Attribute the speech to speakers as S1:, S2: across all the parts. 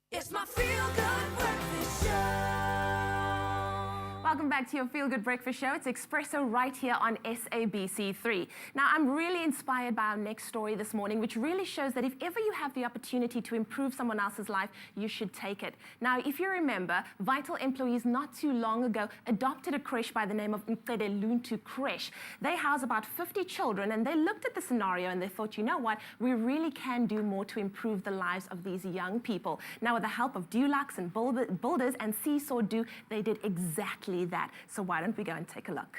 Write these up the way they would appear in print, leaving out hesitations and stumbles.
S1: It's my feel-good breakfast show.
S2: Welcome back to your Feel Good Breakfast Show. It's Espresso right here on SABC3. Now, I'm really inspired by our next story this morning, which really shows that if ever you have the opportunity to improve someone else's life, you should take it. Now, if you remember, Vital employees not too long ago adopted a crèche by the name of Ncedeluntu crèche. They house about 50 children, and they looked at the scenario and they thought, you know what, we really can do more to improve the lives of these young people. Now, with the help of Dulux and Builders and Do, they did exactly that. So why don't we go and take a look?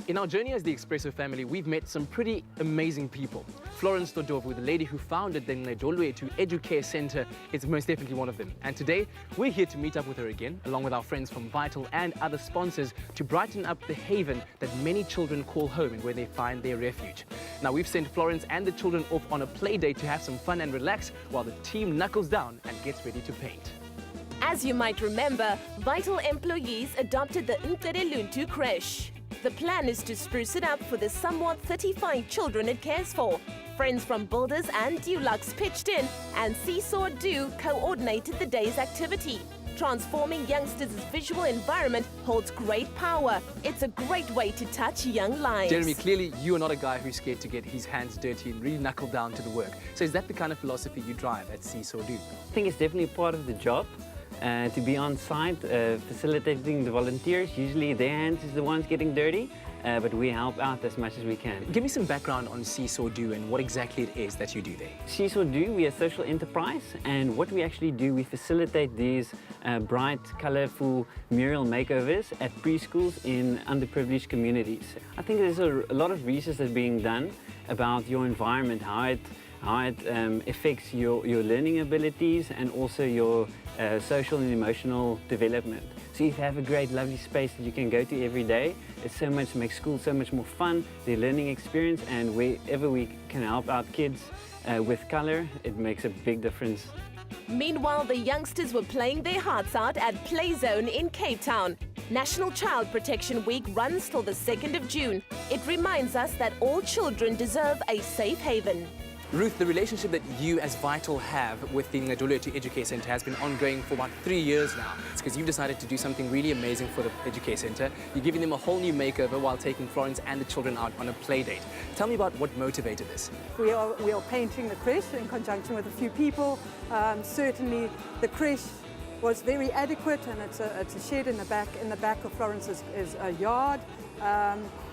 S3: In our journey as the Espresso family, we've met some pretty amazing people. Florence Todova, the lady who founded the Ncedeluntu Educare Center, is most definitely one of them. And today, we're here to meet up with her again, along with our friends from Vital and other sponsors, to brighten up the haven that many children call home and where they find their refuge. Now, we've sent Florence and the children off on a play date to have some fun and relax, while the team knuckles down and gets ready to paint.
S4: As you might remember, Vital employees adopted the Ncedeluntu crèche. The plan is to spruce it up for the somewhat 35 children it cares for. Friends from Builders and Dulux pitched in, and Do co-ordinated the day's activity. Transforming youngsters' visual environment holds great power. It's a great way to touch young lives.
S3: Jeremy, clearly you are not a guy who's scared to get his hands dirty and really knuckle down to the work. So is that the kind of philosophy you drive at Do?
S5: I think it's definitely part of the job. To be on site, facilitating the volunteers. Usually their hands is the ones getting dirty, but we help out as much as we can.
S3: Give me some background on Do and what exactly it is that you do there.
S5: Do, we are a social enterprise, and what we actually do, we facilitate these bright, colorful mural makeovers at preschools in underprivileged communities. I think there's a lot of research that's being done about your environment, how it affects your learning abilities and also your social and emotional development. So if you have a great, lovely space that you can go to every day, it makes school so much more fun, their learning experience, and wherever we can help out kids with color, it makes a big difference.
S4: Meanwhile, the youngsters were playing their hearts out at Play Zone in Cape Town. National Child Protection Week runs till the 2nd of June. It reminds us that all children deserve a safe haven.
S3: Ruth, the relationship that you as Vital have with the Ncedeluntu Educare Center has been ongoing for about 3 years now. It's because you've decided to do something really amazing for the Educare Center. You're giving them a whole new makeover while taking Florence and the children out on a play date. Tell me about what motivated this.
S6: We are painting the crèche in conjunction with a few people. Certainly the crèche was very adequate, and it's a shed in the back of Florence's yard.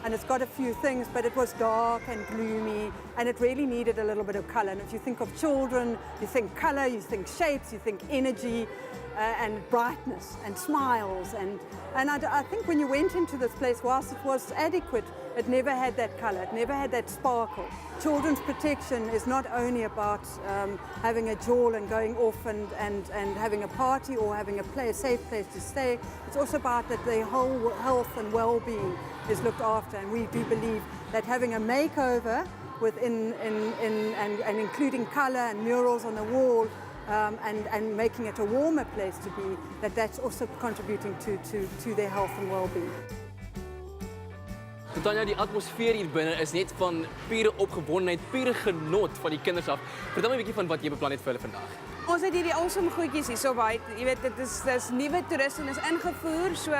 S6: And it's got a few things, but it was dark and gloomy, and it really needed a little bit of color. And if you think of children, you think color, you think shapes, you think energy, and brightness and smiles. And I think when you went into this place, whilst it was adequate, it never had that color, it never had that sparkle. Children's protection is not only about having a jawl and going off and having a party or having a safe place to stay. It's also about that their whole health and well-being is looked after, and we do believe that having a makeover within and including color and murals on the wall and making it a warmer place to be, that's also contributing to their health and well-being.
S3: Tanya, die atmosfeer hier binne is net van pure opgewondenheid, pure genot van die kinders af. Vertel my 'n bietjie van wat jy beplan het vir hulle vandag.
S7: Ons het hierdie awesome goedjies hier so buite. Jy weet, dit is nuwe toeriste, is ingevoer, so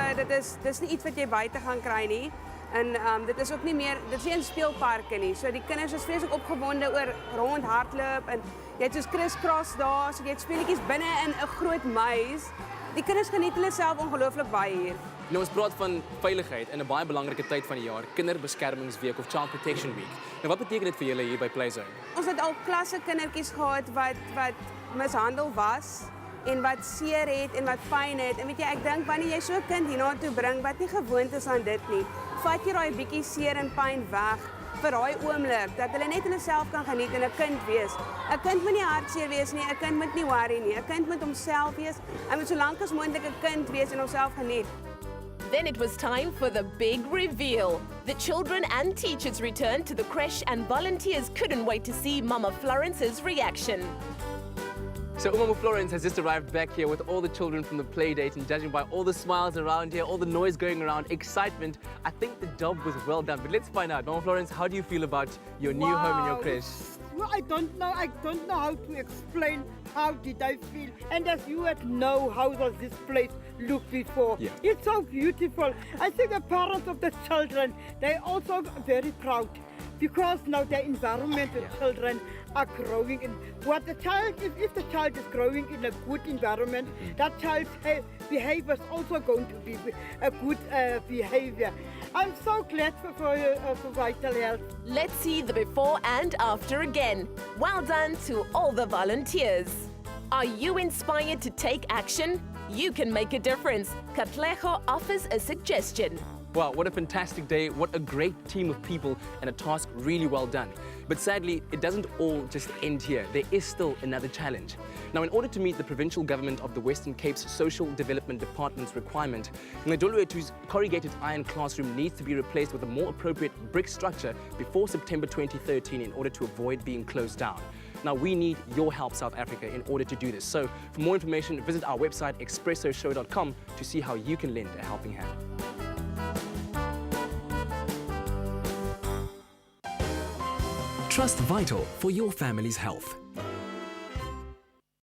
S7: dis nie iets wat jy buite gaan kry nie. En dit is ook nie meer, dit is nie in speelparke nie. So die kinders is vreeslik opgewonde oor rondhardloop, en jy het soos crisscross daar, so jy het speletjies binne in 'n groot maze. Die kinders geniet hulle self ongelooflik baie hier.
S3: Nou, ons praat van veiligheid in 'n baie belangrike tyd van die jaar, Kinderbeskermingsweek of Child Protection Week. Nou, wat beteken dit vir julle hier by Play Zone?
S7: Ons het al klasse kindertjies gehad wat mishandel was en wat seer het en wat pyn het. En weet jy, ek dink wanneer jy so 'n kind hiernatoe bring wat nie gewoond is aan dit nie, vat jy daai bietjie seer en pyn weg vir daai oomblik dat hulle net hulle self kan geniet en 'n kind wees. 'n Kind moet nie hartseer wees nie, 'n kind moet nie worry nie. 'n Kind moet homself wees. Hy moet so lank as moontlik 'n kind wees en homself geniet.
S4: Then it was time for the big reveal. The children and teachers returned to the crèche, and volunteers couldn't wait to see Mama Florence's reaction.
S3: So Mama Florence has just arrived back here with all the children from the play date, and judging by all the smiles around here, all the noise going around, excitement, I think the job was well done. But let's find out. Mama Florence, how do you feel about your new home in your crèche?
S8: I don't know how to explain how did I feel. And as you would know, how does this place look before?
S3: Yeah.
S8: It's so beautiful. I think the parents of the children, they're also very proud because now the environment the children are growing in. What the child, if the child is growing in a good environment, that child's behavior is also going to be a good behavior. I'm so glad for Vital Health.
S4: Let's see the before and after again. Well done to all the volunteers. Are you inspired to take action? You can make a difference. Katlego offers a suggestion.
S3: Wow, what a fantastic day, what a great team of people, and a task really well done. But sadly, it doesn't all just end here. There is still another challenge. Now, in order to meet the provincial government of the Western Cape's Social Development Department's requirement, Ncedeluntu's corrugated iron classroom needs to be replaced with a more appropriate brick structure before September 2013 in order to avoid being closed down. Now, we need your help, South Africa, in order to do this. So, for more information, visit our website, expressoshow.com, to see how you can lend a helping hand.
S9: Trust Vital for your family's health.